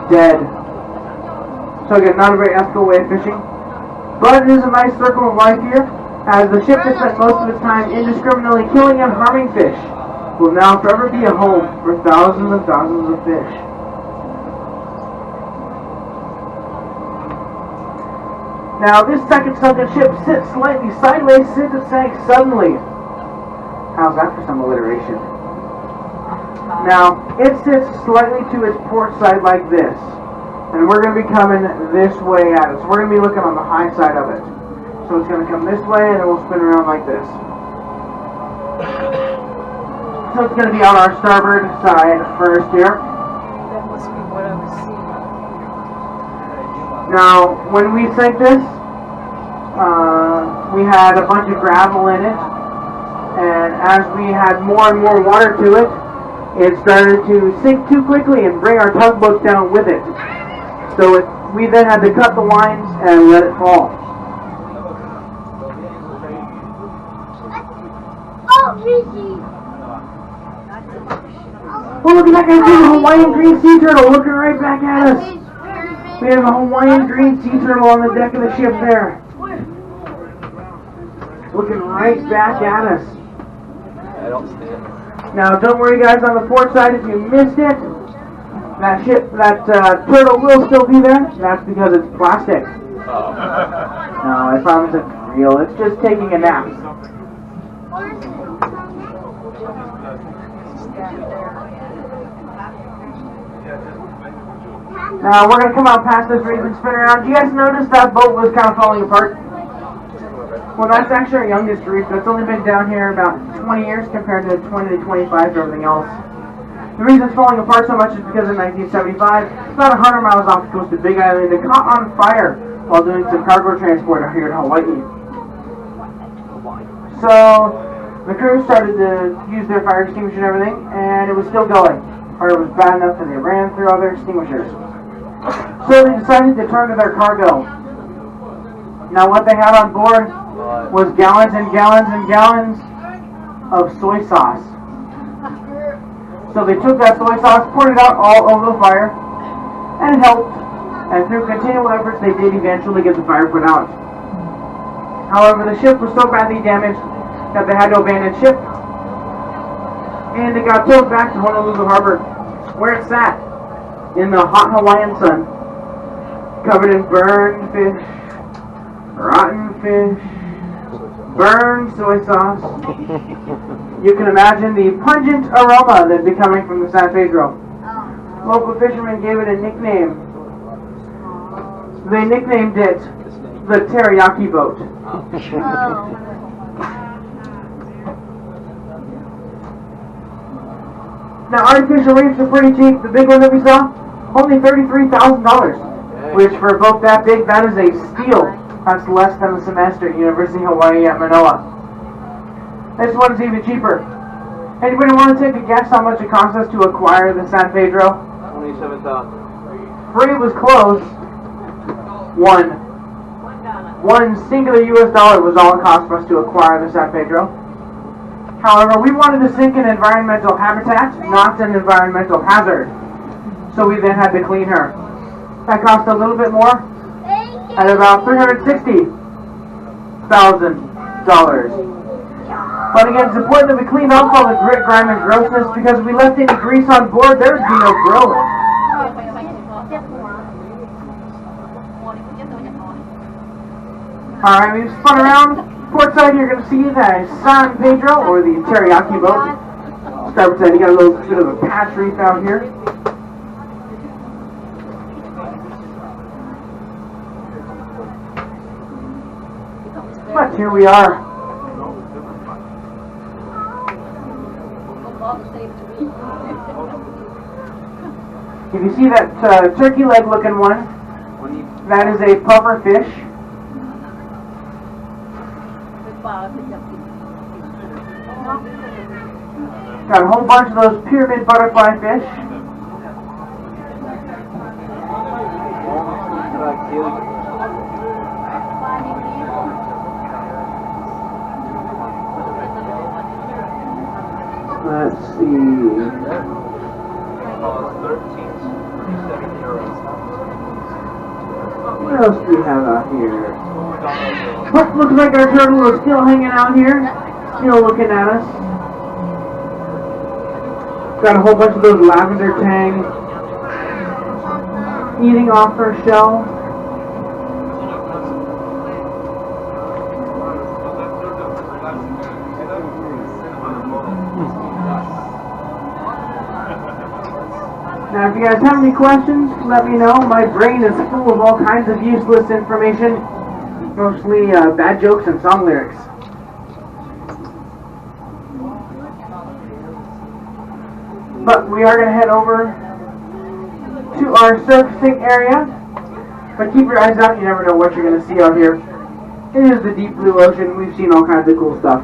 dead. So again, not a very ethical way of fishing. But it is a nice circle of life here, as the ship that spent most of its time indiscriminately killing and harming fish will now forever be a home for thousands and thousands of fish. Now this second sunken ship sits slightly sideways since it sank suddenly. How's that for some alliteration? Now, it sits slightly to its port side like this. And we're going to be coming this way at it. So we're going to be looking on the high side of it. So it's going to come this way and then we'll spin around like this. So it's going to be on our starboard side first here. That must be what I was seeing. Now, when we sank this, we had a bunch of gravel in it. And as we had more and more water to it, it started to sink too quickly and bring our tugboats down with it. So we then had to cut the lines and let it fall. Oh, look at that guy, the Hawaiian green sea turtle looking right back at us. We have a Hawaiian green sea turtle on the deck of the ship there. Looking right back at us. I don't see it. Now, don't worry, guys, on the port side, if you missed it, that turtle will still be there. That's because it's plastic. Oh. No, I promise it's real. It's just taking a nap. Now, we're going to come out past this reef and spin around. Do you guys notice that boat was kind of falling apart? Well, that's actually our youngest reef. That's only been down here about 20 years compared to 20 to 25 for everything else. The reason it's falling apart so much is because in 1975, about 100 miles off the coast of Big Island, it caught on fire while doing some cargo transport here in Hawaii. So the crew started to use their fire extinguisher and everything, and it was still going. Or it was bad enough that they ran through all their extinguishers. So they decided to turn to their cargo. Now what they had on board was gallons and gallons and gallons of soy sauce. So they took that soy sauce, poured it out all over the fire, and it helped. And through continual efforts, they did eventually get the fire put out. However, the ship was so badly damaged that they had to abandon ship, and it got towed back to Honolulu Harbor, where it sat in the hot Hawaiian sun, covered in burned fish, rotten fish, burned soy sauce. You can imagine the pungent aroma that'd be coming from the San Pedro. Local fishermen gave it a nickname. They nicknamed it the teriyaki boat. Now, artificial reefs are pretty cheap. The big one that we saw, only $33,000. Which for a boat that big, that is a steal. That's less than a semester at University of Hawaii at Manoa. This one's even cheaper. Anybody want to take a guess how much it cost us to acquire the San Pedro? $27,000. Free was close. One singular US dollar was all it cost for us to acquire the San Pedro. However, we wanted to sink an environmental habitat, not an environmental hazard. So we then had to clean her. That cost a little bit more, at about $360,000. But again, it's important that we clean off all the grit, grime, and grossness, because if we left any grease on board, there would be no growth. Alright, we've spun around. Port side, you're going to see the San Pedro, or the teriyaki boat. Starboard side, you got a little bit of a patch reef out here. But here we are. If you see that turkey leg looking one, that is a puffer fish. Got a whole bunch of those pyramid butterfly fish. Let's see. What else do we have out here? But looks like our turtle is still hanging out here, still looking at us. Got a whole bunch of those lavender tang eating off her shell. Now, if you guys have any questions, let me know. My brain is full of all kinds of useless information, mostly bad jokes and song lyrics. But we are going to head over to our surfacing area. But keep your eyes out, you never know what you're going to see out here. It is the deep blue ocean. We've seen all kinds of cool stuff.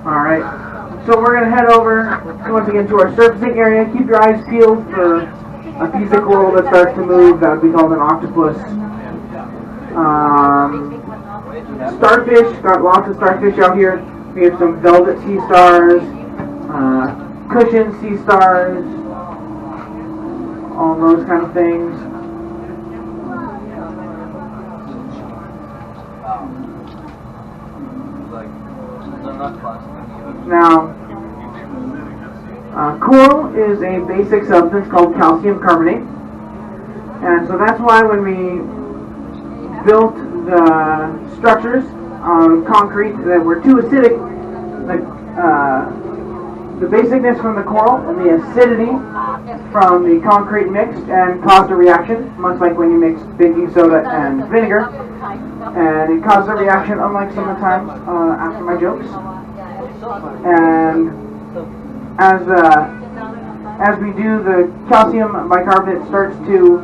Alright, so we're going to head over once again to our surfacing area. Keep your eyes peeled for a piece of coral that starts to move. That would be called an octopus. Starfish, got lots of starfish out here. We have some velvet sea stars, cushion sea stars, all those kind of things. Now, coral is a basic substance called calcium carbonate, and so that's why when we built the structures on concrete that were too acidic, the basicness from the coral and the acidity from the concrete mixed and caused a reaction, much like when you mix baking soda and vinegar, and it caused a reaction unlike some of the times after my jokes. And as we do, the calcium bicarbonate starts to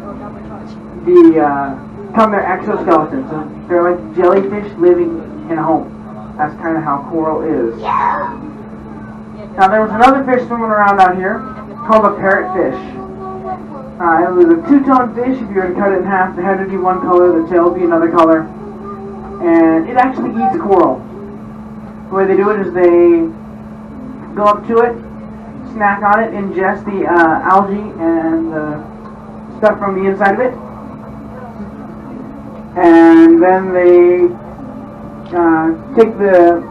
become their exoskeleton. So they're like jellyfish living in a home. That's kind of how coral is. Now there was another fish swimming around out here called a parrotfish. It was a two-tone fish. If you were to cut it in half, the head would be one color, the tail would be another color. And it actually eats coral. The way they do it is they go up to it, snack on it, ingest the algae and the stuff from the inside of it, and then they take the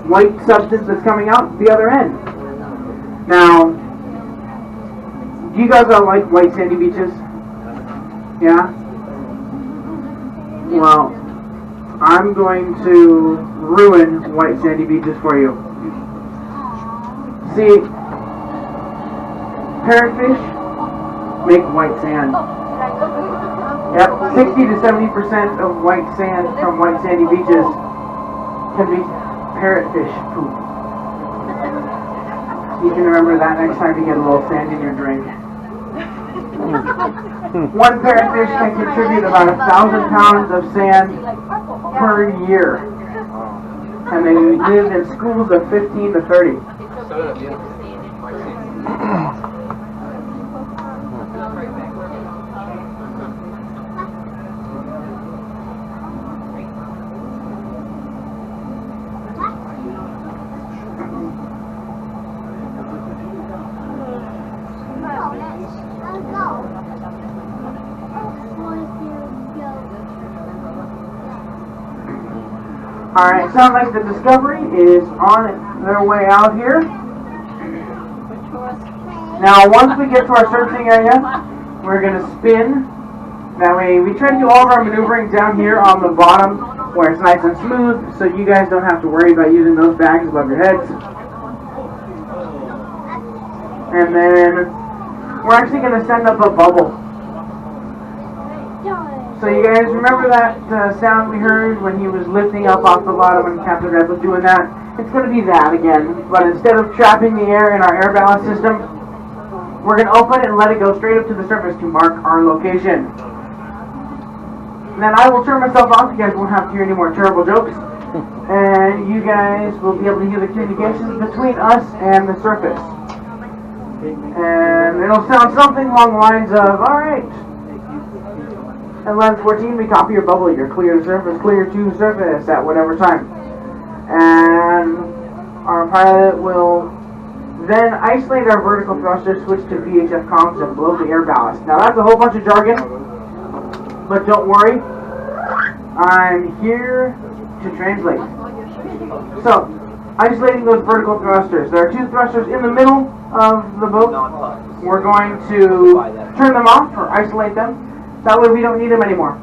white substance that's coming out the other end. Now, do you guys all like white sandy beaches? Yeah? Well, I'm going to ruin white sandy beaches for you. See, parrotfish make white sand. Yep, 60 to 70% of white sand from white sandy beaches can be parrotfish poop. You can remember that next time you get a little sand in your drink. One parrotfish can contribute about 1,000 pounds of sand per year. And they live in schools of 15 to 30. Alright, sounds like the Discovery is on their way out here. Now, once we get to our surfacing area, we're going to spin. That way, we try to do all of our maneuvering down here on the bottom where it's nice and smooth, so you guys don't have to worry about using those bags above your heads. And then, we're actually going to send up a bubble. So you guys remember that sound we heard when he was lifting up off the bottom when Captain Red was doing that? It's going to be that again, but instead of trapping the air in our air balance system, we're going to open it and let it go straight up to the surface to mark our location. And then I will turn myself off. You guys won't have to hear any more terrible jokes. And you guys will be able to hear the communications between us and the surface. And it'll sound something along the lines of, alright, Atlantis 14, we copy your bubble, you're clear to surface, clear to surface at whatever time. And our pilot will then isolate our vertical thruster, switch to VHF comms, and blow the air ballast. Now that's a whole bunch of jargon, but don't worry, I'm here to translate. So, isolating those vertical thrusters. There are two thrusters in the middle of the boat. We're going to turn them off or isolate them. That way we don't need them anymore.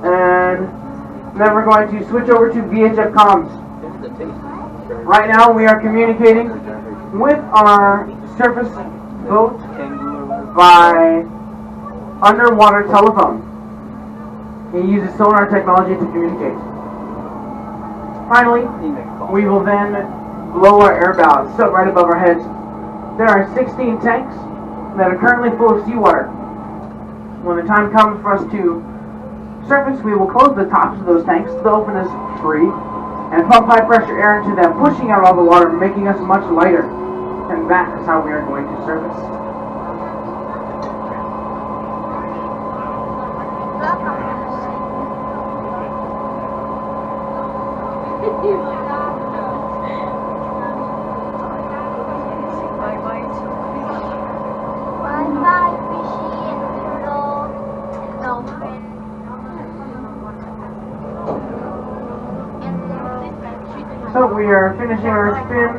And then we're going to switch over to VHF comms. Right now we are communicating with our surface boat by underwater telephone. It uses sonar technology to communicate. Finally, we will then blow our air ballast up right above our heads. There are 16 tanks that are currently full of seawater. When the time comes for us to surface, we will close the tops of those tanks, the open is free, and pump high pressure air into them, pushing out all the water, making us much lighter. And that is how we are going to surface. Bye-bye, fishy and turtle and dolphin. So we are finishing our spin.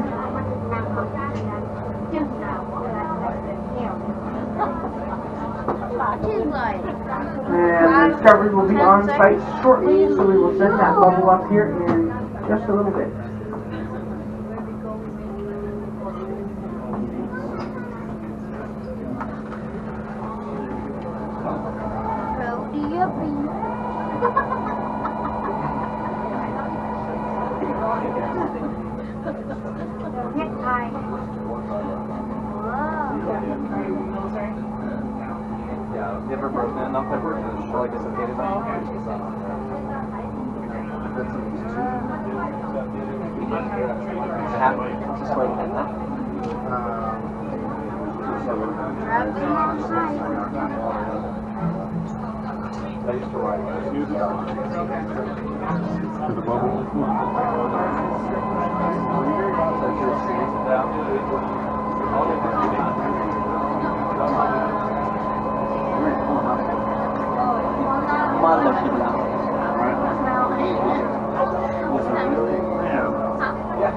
And the discovery will be on site shortly, so we will send that bubble up here in just a little bit. Never broken enough ever to like dislocated them. Just like that. I used to ride to the bubble.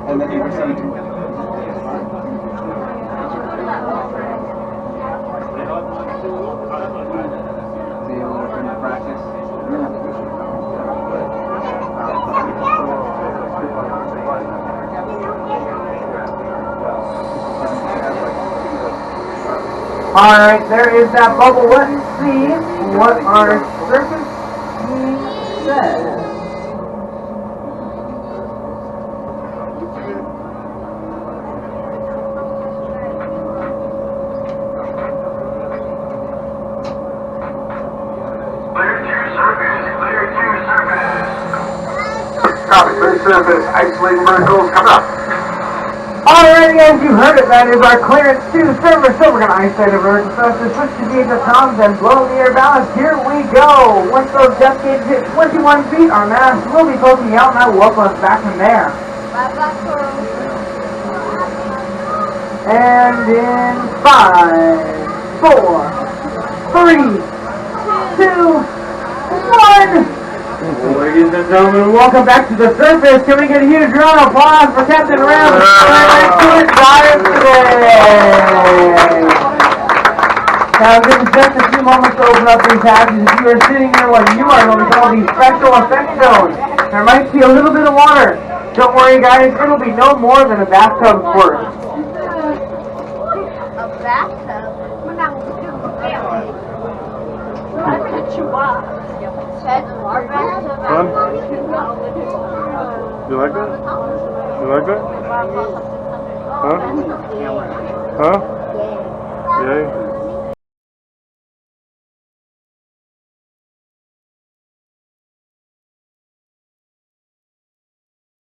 And then you proceed. Practice. Alright, there is that bubble. Let's see what our surface team says. Clear surface, isolating verticals, coming up. Alright guys, you heard it, that is our clearance to surface. So we're going to isolate the vertical thrusters, switch to VHF comms, and blow the air ballast. Here we go! Once those depth gauges hit 21 feet, our mast will be poking out, and that will welcome us back from there. And in 5, 4, 3, 2, 1... Ladies and gentlemen, welcome back to the surface. Can we get a huge round of applause for Captain Ram for an excellent dive today? Now, give us just a few moments to open up these hatches. If you are sitting here like you are, what we call these special effect zones. There might be a little bit of water. Don't worry, guys. It'll be no more than a bathtub's worth. A bathtub? Fun? You like that? You like that? Huh? Huh? Yeah.